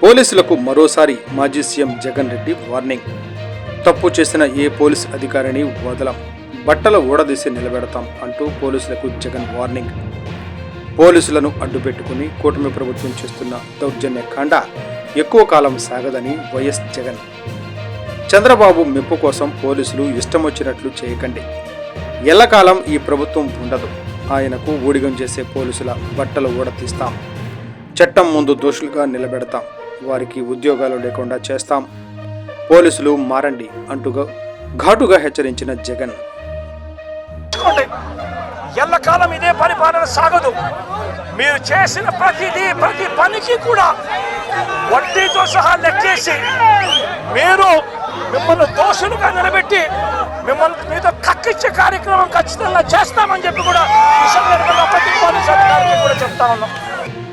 పోలీసులకు మరోసారి మాజీ సీఎం జగన్ రెడ్డి వార్నింగ్. తప్పు చేసిన ఏ పోలీస్ అధికారిని వదలం, బట్టలు ఊడదీసి నిలబెడతాం అంటూ పోలీసులకు జగన్ వార్నింగ్. పోలీసులను అడ్డుపెట్టుకుని కూటమి ప్రభుత్వం చేస్తున్న దౌర్జన్య కాండ ఎక్కువ కాలం సాగదని వైఎస్ జగన్. చంద్రబాబు మెప్పు కోసం పోలీసులు ఇష్టమొచ్చినట్లు చేయకండి, ఎల్లకాలం ఈ ప్రభుత్వం ఉండదు. ఆయనకు ఊడిగం చేసే పోలీసుల బట్టలు ఊడతీస్తాం, చట్టం ముందు దోషులుగా నిలబెడతాం, వారికి ఉద్యోగాలు లేకుండా చేస్తాం, పోలీసులు మారండి అంటూ ఘాటుగా హెచ్చరించిన జగన్. ఎల్లకాలం ఇదే పరిపాలన సాగదు. మీరు చేసిన ప్రతి పనికి కూడా వడ్డీతో సహా లెక్కేసి మిమ్మల్ని దోషులుగా నిలబెట్టి మిమ్మల్ని మీద కక్కిచ్చే కార్యక్రమం ఖచ్చితంగా చేస్తామని చెప్పి కూడా ఈ సందర్భంగా ప్రతి పోలీసు అధికారికి కూడా చెప్తా ఉన్నాం.